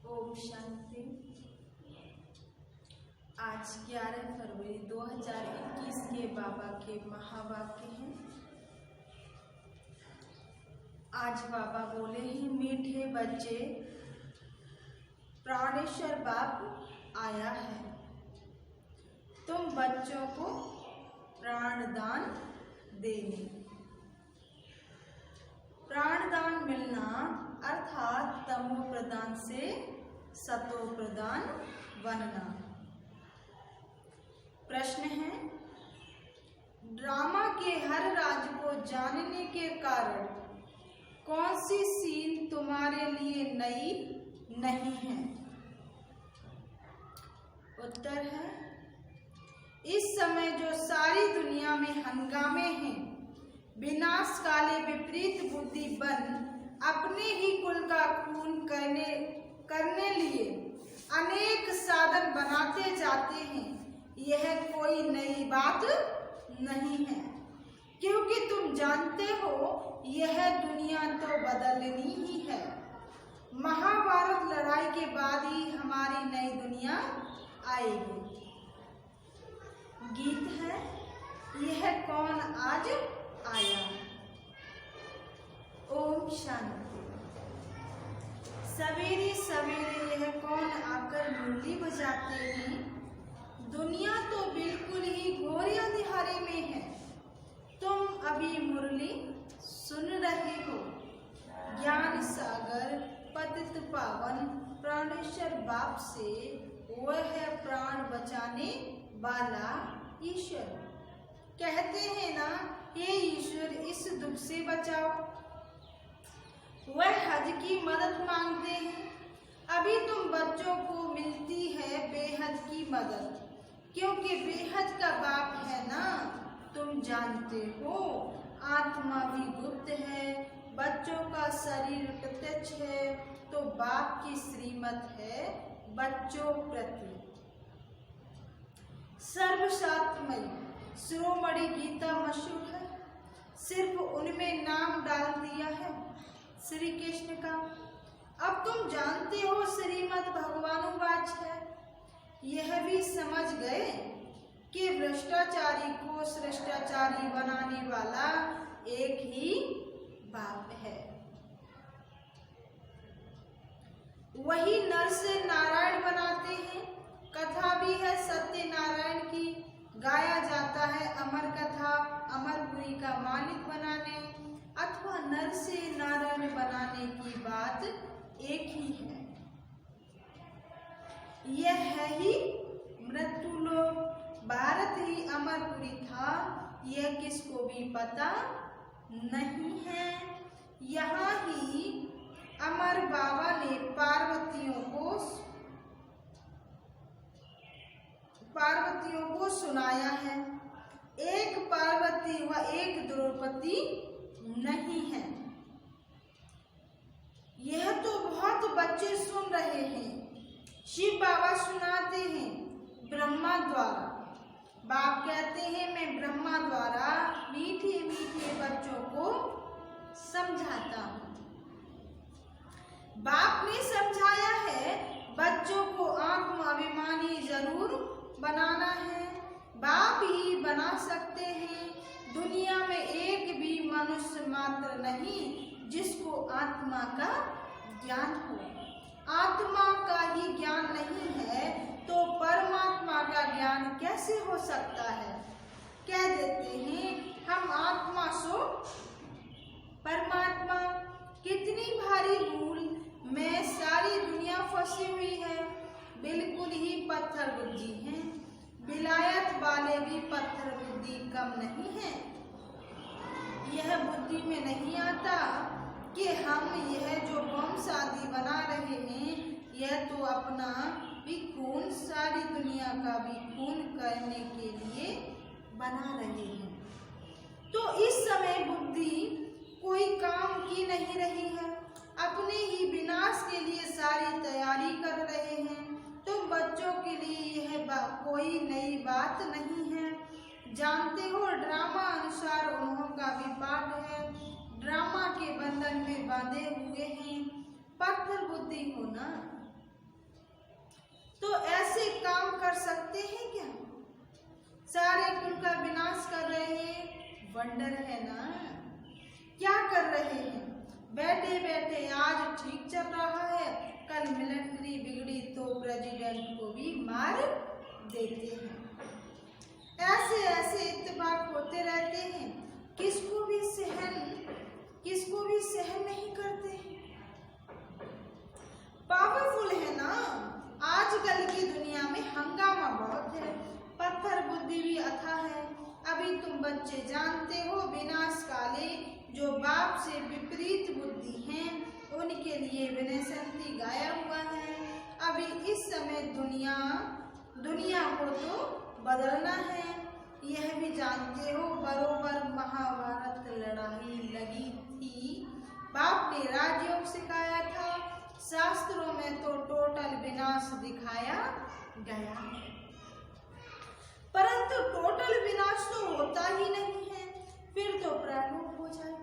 ओम शांति। आज 11 फरवरी 2021 के बाबा के महावाक्य हैं। आज बाबा बोले हैं, मीठे बच्चे, प्राणेश्वर बाप आया है। तुम बच्चों को प्राणदान देने। प्राणदान मिलना अर्थात तमो प्रदान से सतो प्रदान बनना। प्रश्न है, ड्रामा के हर राज को जानने के कारण कौन सी सीन तुम्हारे लिए नई नहीं है? उत्तर है, इस समय जो सारी दुनिया में हंगामे हैं, विनाश काले विपरीत बुद्धि बन अपने ही कुल का खून करने लिए अनेक साधन बनाते जाते हैं, यह कोई नई बात नहीं है, क्योंकि तुम जानते हो यह दुनिया तो बदलनी ही है। महाभारत लड़ाई के बाद ही हमारी नई दुनिया आएगी। गीत है, यह कौन आज आया। ओम शांति। सवेरे सवेरे यह कौन आकर मुरली बजाते हैं। दुनिया तो बिल्कुल ही घोर अंधेरे में है, तुम अभी मुरली सुन रहे हो। ज्ञान सागर पतित पावन प्राणेश्वर बाप से, वह है प्राण बचाने वाला ईश्वर। कहते हैं ना, हे ईश्वर इस दुख से बचाओ। वह हज की मदद मांगते हैं। अभी तुम बच्चों को मिलती है बेहद की मदद, क्योंकि बेहद का बाप है ना। तुम जानते हो आत्मा भी गुप्त है, बच्चों का शरीर प्रत्यक्ष है, तो बाप की श्रीमत है बच्चों प्रति। सर्वशास्त्रमयी शिरोमणि गीता मशहूर है, सिर्फ उनमें नाम डाल दिया है श्री कृष्ण का। अब तुम जानते हो श्रीमद् भगवानुवाच है। यह भी समझ गए कि भ्रष्टाचारी को श्रेष्ठाचारी बनाने वाला एक ही बाप है। वही नर से नारायण बनाते हैं। कथा भी है सत्यनारायण की, गाया जाता है अमर कथा अमरपुरी का मालिक बनाने अथवा नर से नारायण बनाने की बात एक ही है। यह है ही मृत्युलोक, भारत ही अमरपुरी था, यह किसको भी पता नहीं है। यहाँ ही अमर बाबा ने पार्वतियों को सुनाया है। एक पार्वती व एक द्रौपदी नहीं है। यह तो बहुत बच्चे सुन रहे हैं। शिव बाबा सुनाते हैं ब्रह्मा द्वारा। बाप कहते हैं मैं ब्रह्मा द्वारा मीठे मीठे बच्चों को समझाता हूँ। बाप ने समझाया है बच्चों को आत्माभिमानी जरूर बनाना है। बाप ही बना सकते हैं। दुनिया में एक भी मनुष्य मात्र नहीं जिसको आत्मा का ज्ञान हो। आत्मा का ही ज्ञान नहीं है तो परमात्मा का ज्ञान कैसे हो सकता है। कह देते हैं हम आत्मा सो परमात्मा। कितनी भारी भूल में सारी दुनिया फंसी हुई है। बिल्कुल ही पत्थर बुद्धि है। विलायत वाले भी पत्थर बुद्धि कम नहीं है। यह बुद्धि में नहीं आता कि हम यह जो बम शादी बना रहे हैं, यह तो अपना भी खून, सारी दुनिया का भी खून करने के लिए बना रहे हैं। तो इस समय बुद्धि कोई काम की नहीं रही है, अपने ही विनाश के लिए सारी तैयारी कर रहे हैं। तो बच्चों के लिए यह कोई नई बात नहीं है। जानते हो, ड्रामा अनुसार उन्हों का भी पाठ है, ड्रामा के बंधन में बांधे हुए हैं। पत्थर बुद्धि हो ना, तो ऐसे काम कर सकते हैं क्या? सारे कुल का विनाश कर रहे हैं, वंडर है ना। क्या कर रहे हैं? बैठे बैठे आज ठीक चल रहा है, कल मिलिट्री बिगड़ी तो प्रेसिडेंट को भी मार देते हैं। ऐसे ऐसे इत्तेफाक होते रहते हैं, किसको भी सहन नहीं करते। पावरफुल है ना, आजकल की दुनिया में हंगामा बहुत है, पत्थर बुद्धि भी अथाह है। अभी तुम बच्चे जानते हो, विनाश काले जो बाप से विपरीत बुद्धि हैं, उनके लिए विनय संति गाया हुआ है। अभी इस समय दुनिया को तो बदलना है। यह भी जानते हो, बरोबर महाभारत लड़ाई लगी थी, बाप ने राजयोग सिखाया था, शास्त्रों में तो टोटल विनाश दिखाया गया है। परंतु टोटल विनाश तो होता ही नहीं है, फिर तो प्रलोभ हो जाए,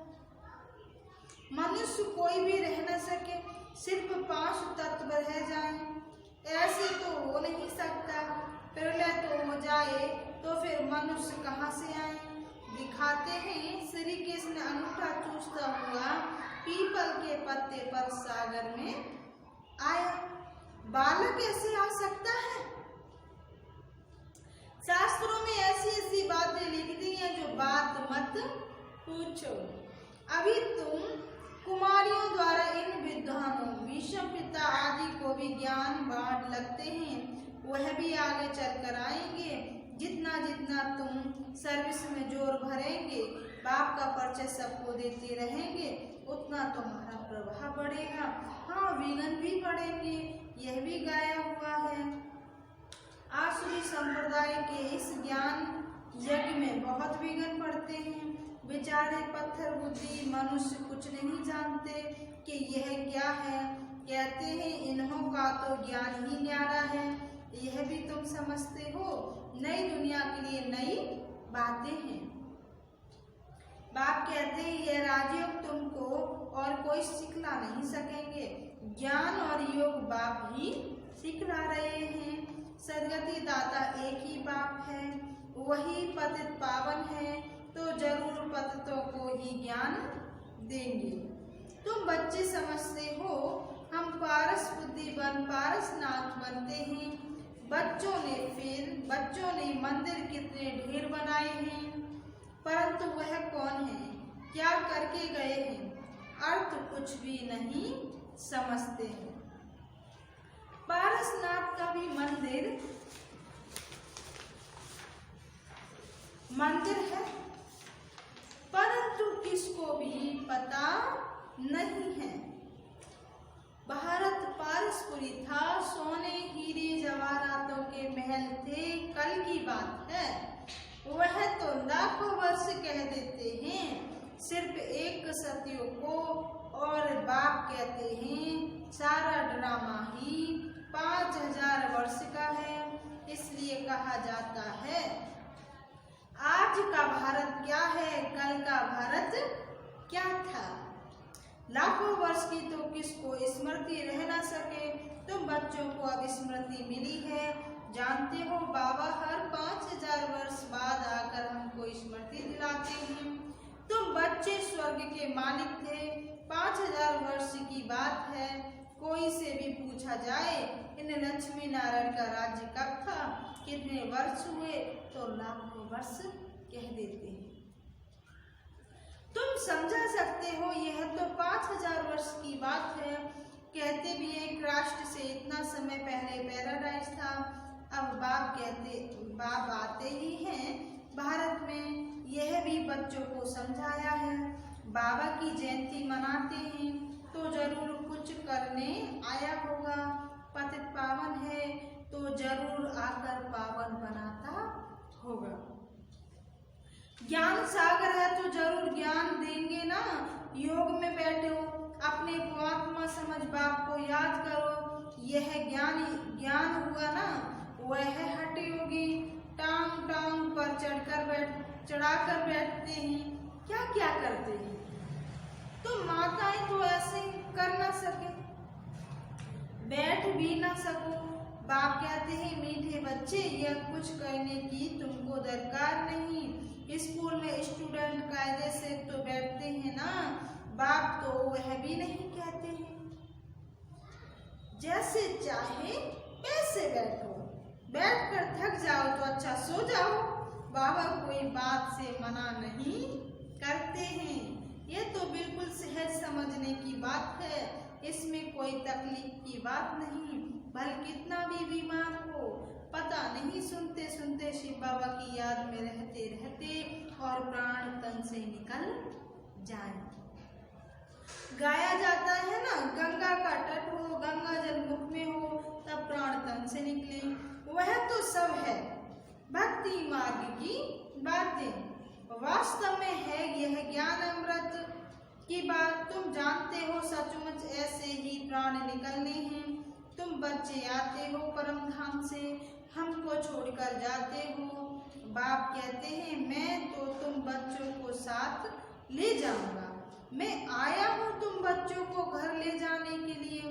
मनुष्य कोई भी रह न सके, सिर्फ 5 तत्व रह जाएं। ऐसे तो हो नहीं सकता। प्रलय तो हो जाए तो फिर मनुष्य कहाँ से आए? दिखाते हैं श्री कृष्ण अंगूठा चूसता हुआ पीपल के पत्ते पर सागर में आया। बालक ऐसे आ सकता है? शास्त्रों में ऐसी ऐसी बातें लिख दी हैं जो बात मत पूछो। अभी तुम कुमारियों द्वारा इन विद्वानों भीष्म पिता आदि को भी ज्ञान बांट लगते हैं, वह भी आगे चलकर आएंगे। जितना जितना तुम सर्विस में जोर भरेंगे, बाप का परिचय सबको देते रहेंगे, उतना तुम्हारा प्रभाव बढ़ेगा। हाँ, विघ्न भी पड़ेंगे, यह भी गाया हुआ है। आसुरी संप्रदाय के इस ज्ञान यज्ञ में बहुत विघ्न पड़ते हैं। बेचारे पत्थर बुद्धि मनुष्य कुछ नहीं जानते कि यह क्या है। कहते हैं इन्हों का तो ज्ञान ही न्यारा है। यह भी तुम समझते हो, नई दुनिया के लिए नई बातें हैं। बाप कहते हैं यह राजयोग तुमको और कोई सिखला नहीं सकेंगे, ज्ञान और योग बाप ही सिखला रहे हैं। सदगति दाता एक ही बाप है, वही पतित पावन है, तो जरूर पतितों को ही ज्ञान देंगे। तुम बच्चे समझते हो हम पारस बुद्धिमान पारसनाथ बनते हैं। बच्चों ने मंदिर कितने ढेर बनाए हैं, परंतु वह कौन है, क्या करके गए हैं, अर्थ कुछ भी नहीं समझते हैं। पारसनाथ का भी मंदिर है, परंतु किसको भी पता नहीं है। भारत पारसपुरी था, सोने हीरे जवाहरातों के महल थे, कल की बात है। वह तो लाखों वर्ष कह देते हैं, सिर्फ एक सत्यों को, और बाप कहते हैं सारा ड्रामा ही 5000 वर्ष का है। इसलिए कहा जाता है आज का भारत क्या है, कल का भारत क्या था। लाखों वर्ष की तो किसको स्मृति रह ना सके। तुम बच्चों को अब स्मृति मिली है, जानते हो बाबा हर 5000 वर्ष बाद आकर हमको स्मृति दिलाते हैं। तुम बच्चे स्वर्ग के मालिक थे, 5000 वर्ष की बात है। कोई से भी पूछा जाए इन लक्ष्मी नारायण का राज्य कब था, कितने वर्ष हुए, तो लाखों वर्ष कह देते हैं। तुम समझा सकते हो यह तो 5000 वर्ष की बात है। कहते भी एक राष्ट्र से इतना समय पहले पैराडाइज था, अब बाप आते ही हैं भारत में, यह भी बच्चों को समझाया है। बाबा की जयंती मनाते हैं तो जरूर कुछ करने आया होगा। पतित पावन है तो जरूर आकर पावन बनाता होगा। ज्ञान सागर है तो जरूर ज्ञान देंगे ना। योग में बैठो, अपने को आत्मा समझ बाप को याद करो। यह ज्ञान हुआ ना, वह हठ योगी टांग टांग पर चढ़ाकर बैठते हैं। क्या क्या करते हैं? तो माताएं तो ऐसे कर ना सके, बैठ भी ना सको। बाप कहते हैं मीठे बच्चे, यह कुछ करने की तुमको दरकार नहीं। स्कूल में स्टूडेंट कायदे से तो बैठते हैं ना, बाप तो वह भी नहीं कहते हैं। जैसे चाहे वैसे बैठो, बैठकर थक जाओ तो अच्छा सो जाओ। बाबा कोई बात से मना नहीं करते हैं। ये तो बिल्कुल सहज समझने की बात है, इसमें कोई तकलीफ की बात नहीं। भले कितना भी बीमार हो, पता नहीं सुनते सुनते शिव बाबा की याद में रहते रहते और प्राण तन से निकल जाए। गाया जाता है ना, गंगा का तट हो, गंगा जल मुख में हो, तब प्राण तन से निकले। वह तो सब है भक्ति मार्ग की बातें। वास्तव में है यह ज्ञान अमृत की बात। तुम जानते हो सचमुच ऐसे ही प्राण निकलने हैं। तुम बच्चे आते हो परम धाम से, हमको छोड़कर जाते हो। बाप कहते हैं मैं तो तुम बच्चों को साथ ले जाऊंगा। मैं आया हूँ तुम बच्चों को घर ले जाने के लिए।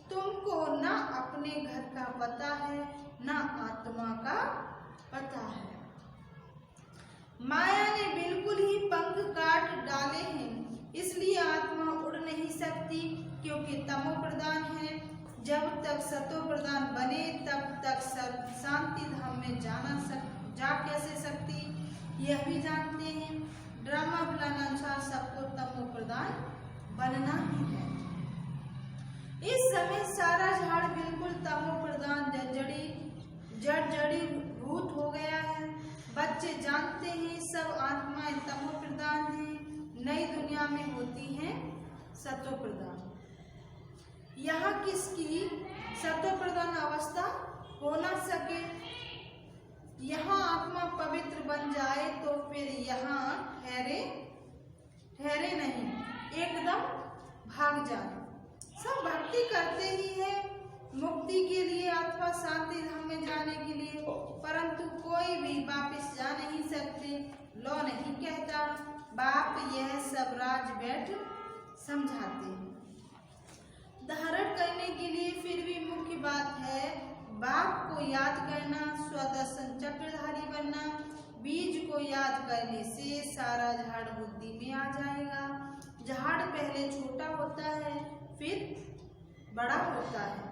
तुमको ना अपने घर का पता है, ना आत्मा का पता है। माया ने बिल्कुल ही पंख काट डाले हैं, इसलिए आत्मा उड़ नहीं सकती, क्योंकि तमो प्रधान है। जब तक सतो प्रधान बने तब तक शांति धाम में जा कैसे सकती, यह भी जानते हैं। ड्रामा प्लान अनुसार सबको तमो प्रधान बनना ही है। इस समय सारा झाड़ बिल्कुल तमो प्रधान जड़ी भूत हो गया है। बच्चे जानते हैं सब आत्माएं तमो प्रधान हैं, नई दुनिया में होती हैं सतो प्रधान। यहाँ किसकी सतो प्रधान अवस्था हो ना सके। यहाँ आत्मा पवित्र बन जाए तो फिर यहाँ ठहरे नहीं, एकदम भाग जाए। सब भक्ति करते ही है मुक्ति के लिए अथवा शांति धाम में जाने के लिए, परंतु कोई भी वापस जा नहीं सकते। लो नहीं कहता, बाप यह सब राज बैठ समझाते हैं। धारण करने के लिए फिर भी मुख्य बात है बाप को याद करना, स्वदर्शन चक्रधारी बनना। बीज को याद करने से सारा झाड़ बुद्धि में आ जाएगा। झाड़ पहले छोटा होता है फिर बड़ा होता है।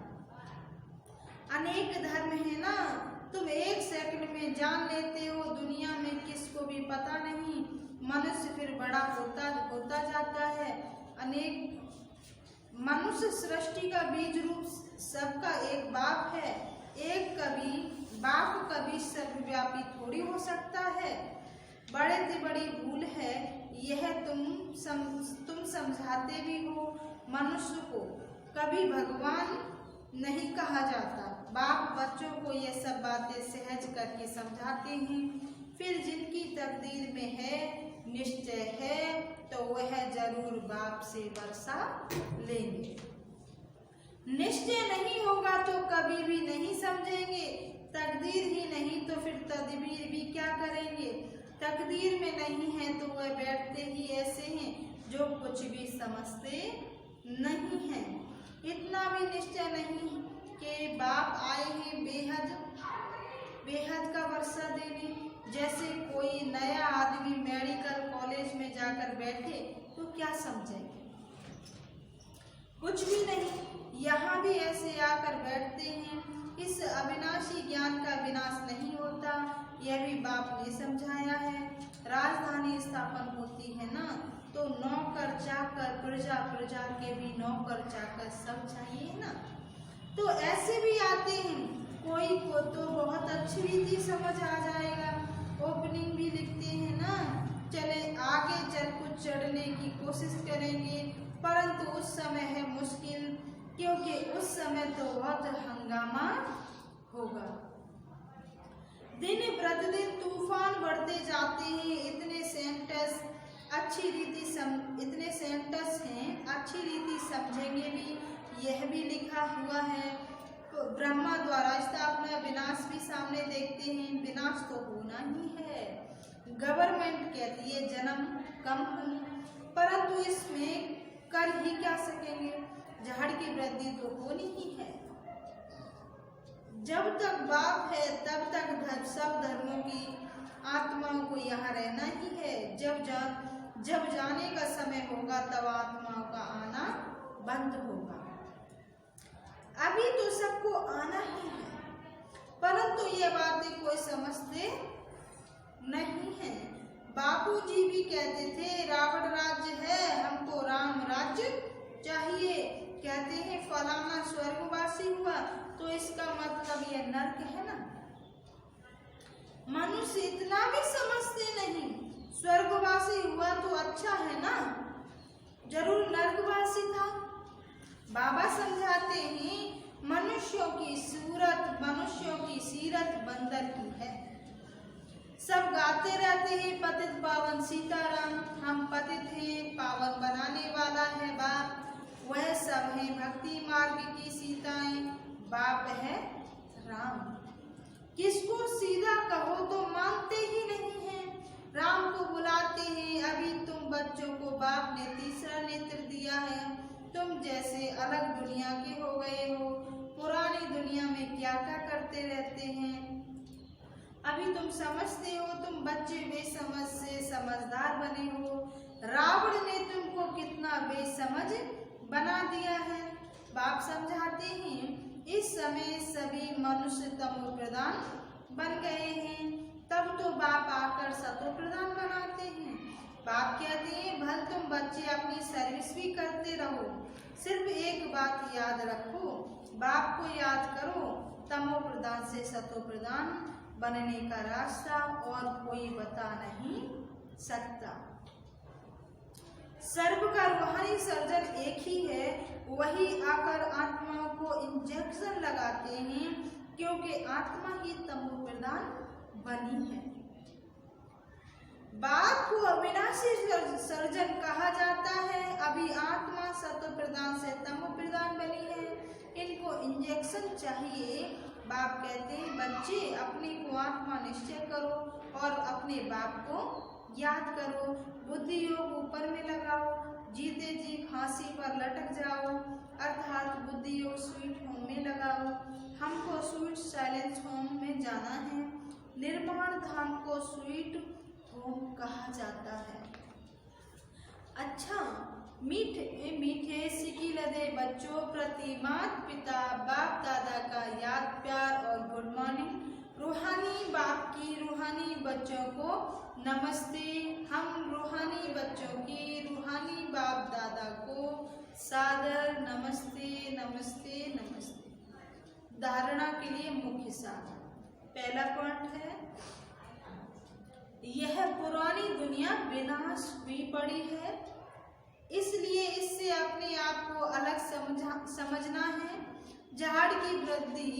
अनेक धर्म है ना, तुम एक सेकंड में जान लेते हो, दुनिया में किसको भी पता नहीं। मनुष्य फिर बड़ा होता जाता है। अनेक मनुष्य सृष्टि का बीज रूप सबका एक बाप है। एक बाप कभी सर्वव्यापी थोड़ी हो सकता है। बड़े से बड़ी भूल है यह। तुम समझाते भी हो मनुष्य को, कभी भगवान नहीं कहा जाता। बाप बच्चों को ये सब बातें सहज करके समझाते हैं। फिर जिनकी तकदीर में है, निश्चय है, तो वह जरूर बाप से वर्षा लेंगे। निश्चय नहीं होगा तो कभी भी नहीं समझेंगे। तकदीर ही नहीं तो फिर तदबीर भी क्या करेंगे। तकदीर में नहीं है तो वह बैठते ही ऐसे हैं जो कुछ भी समझते नहीं हैं। इतना भी निश्चय नहीं कि बाप आए हैं बेहद का वर्षा देने। जैसे कोई नया आदमी मेडिकल कॉलेज में जाकर बैठे तो क्या समझेंगे, कुछ भी नहीं। यहाँ भी ऐसे आकर बैठते हैं। इस अविनाशी ज्ञान का विनाश नहीं होता, यह भी बाप ने समझाया है। राजधानी स्थापन होती है ना, तो नौकर चाकर, प्रजा के भी नौकर चाकर सब चाहिए ना। तो ऐसे भी आते हैं कोई को तो बहुत अच्छी रीति समझ आ जाएगा। ओपनिंग भी लिखते हैं ना, चले आगे चल कुछ चढ़ने की कोशिश करेंगे, परंतु उस समय है मुश्किल, क्योंकि उस समय तो बहुत हंगामा होगा। दिन प्रतिदिन तूफान बढ़ते जाते हैं। इतने सेंटेंस हैं, अच्छी रीति समझेंगे भी। यह भी लिखा हुआ है, तो ब्रह्मा द्वारा स्थापना विनाश भी सामने देखते हैं। विनाश तो होना ही है। गवर्नमेंट कहती है जन्म कम हो, परंतु इसमें कर ही क्या सकेंगे, झाड़ की वृद्धि तो होनी ही है। जब तक बाप है तब तक सब धर्मों की आत्माओं को यहाँ रहना ही है। जब जाने का समय होगा तब आत्माओं का आना बंद होगा। अभी तो सबको आना ही है, परंतु ये बातें कोई समझते नहीं है। बापूजी भी कहते थे रावण राज्य है, हमको राम राज्य चाहिए। कहते हैं फलाना स्वर्गवासी हुआ तो इसका मतलब यह नर्क है ना। मनुष्य इतना भी समझते नहीं, स्वर्गवासी हुआ तो अच्छा है ना, जरूर नर्कवासी था। बाबा समझाते हैं मनुष्यों की सीरत बंदर की है। सब गाते रहते हैं पतित पावन सीताराम, हम पतित हैं, पावन बनाने वाला है बाप। वह सब है भक्ति मार्ग की सीताएं, बाप है राम। किसको सीधा कहो तो मानते ही नहीं हैं। राम को बुलाते हैं, अभी तुम बच्चों को बाप ने तीसरा नेत्र दिया है, तुम जैसे अलग दुनिया के हो गए हो। पुरानी दुनिया में क्या क्या करते रहते हैं, अभी तुम समझते हो। तुम बच्चे बेसमझ से समझदार बने हो। रावण ने तुमको कितना बेसमझ बना दिया है। बाप समझाते हैं इस समय सभी मनुष्य तमो प्रधान बन गए हैं, तब तो बाप आकर सतो प्रधान बनाते हैं। बाप कहते हैं भल तुम बच्चे अपनी सर्विस भी करते रहो, सिर्फ एक बात याद रखो, बाप को याद करो। तमो प्रधान से सतो प्रधान बनने का रास्ता और कोई बता नहीं सकता। सर्व का रूहानी सर्जन एक ही है, वही आकर आत्माओं को इंजेक्शन लगाते हैं, क्योंकि आत्मा ही तमो प्रधान बनी है। बाप को अविनाशी सर्जन कहा जाता है। अभी आत्मा सतो प्रधान से तमो प्रधान बनी है, इनको इंजेक्शन चाहिए। बाप कहते हैं बच्चे अपने को आत्मा निश्चय करो और अपने बाप को याद करो। बुद्धि योग ऊपर में लगाओ, जीते जी फांसी पर लटक जाओ, अर्थात बुद्धि योग स्वीट होम में लगाओ। हमको स्वीट साइलेंस होम में जाना है। निर्माण धाम को स्वीट होम कहा जाता है। अच्छा, मीठे मीठे सिकी लदे बच्चों प्रति माता पिता बाप दादा का याद प्यार और गुड मॉर्निंग। रूहानी बाप की रूहानी बच्चों को नमस्ते। हम रूहानी बच्चों की रूहानी बाप दादा को सादर नमस्ते नमस्ते नमस्ते। धारणा के लिए मुख्य साधन। पहला पॉइंट है यह पुरानी दुनिया विनाश हुई पड़ी है, इसलिए इससे अपने आप को अलग समझना है। झाड़ की वृद्धि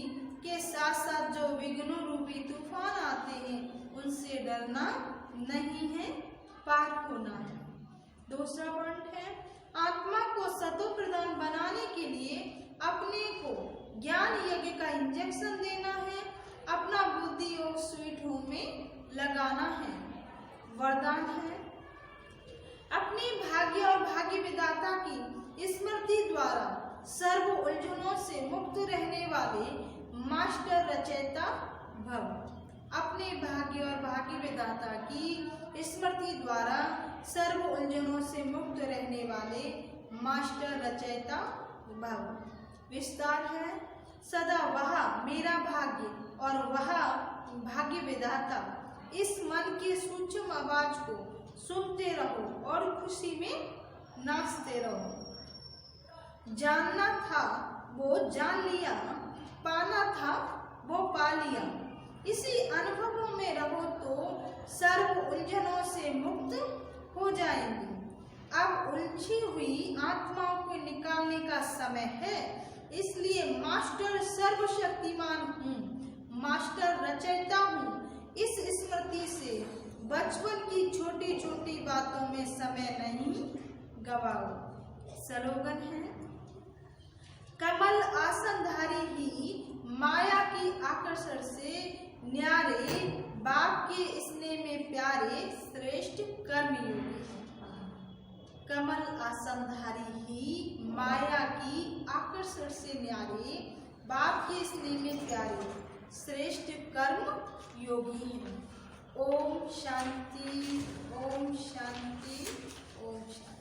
के साथ साथ जो विघ्नों रूपी तूफान आते हैं उनसे डरना नहीं है, पार होना है। दूसरा पॉइंट है आत्मा को सतो प्रधान बनाने के लिए अपने को ज्ञान यज्ञ का इंजेक्शन देना है, अपना बुद्धि योग स्वीट होम में लगाना है। वरदान है अपने भाग्य और भाग्य विधाता की स्मृति द्वारा सर्व उलझनों से मुक्त रहने वाले मास्टर रचयिता भव। अपने भाग्य और भाग्य विधाता की स्मृति द्वारा सर्व उलझनों से मुक्त रहने वाले मास्टर रचयिता भव। विस्तार है सदा वह मेरा भाग्य और वह भाग्य विधाता, इस मन की सूक्ष्म आवाज को सुनते रहो और खुशी में नाचते रहो। जानना था वो जान लिया, पाना था वो पा लिया। इसी अनुभवों में रहो तो सर्व उलझनों से मुक्त हो जाएंगे। अब उलझी हुई आत्माओं को निकालने का समय है। इसलिए मास्टर सर्वशक्तिमान हूँ, मास्टर रचयिता हूँ। इस स्मृति से बचपन की छोटी छोटी बातों में समय नहीं गवाओ। स्लोगन है, कमल आसनधारी ही माया की आकर्षण से न्यारे, बाप के स्नेह में प्यारे, श्रेष्ठ कर्मयोगी। कमल आसनधारी ही माया की आकर्षण से न्यारे, बाप के स्नेह में प्यारे, श्रेष्ठ कर्म योगी हैं। ओम शांति, ओम शांति, ओम शांति।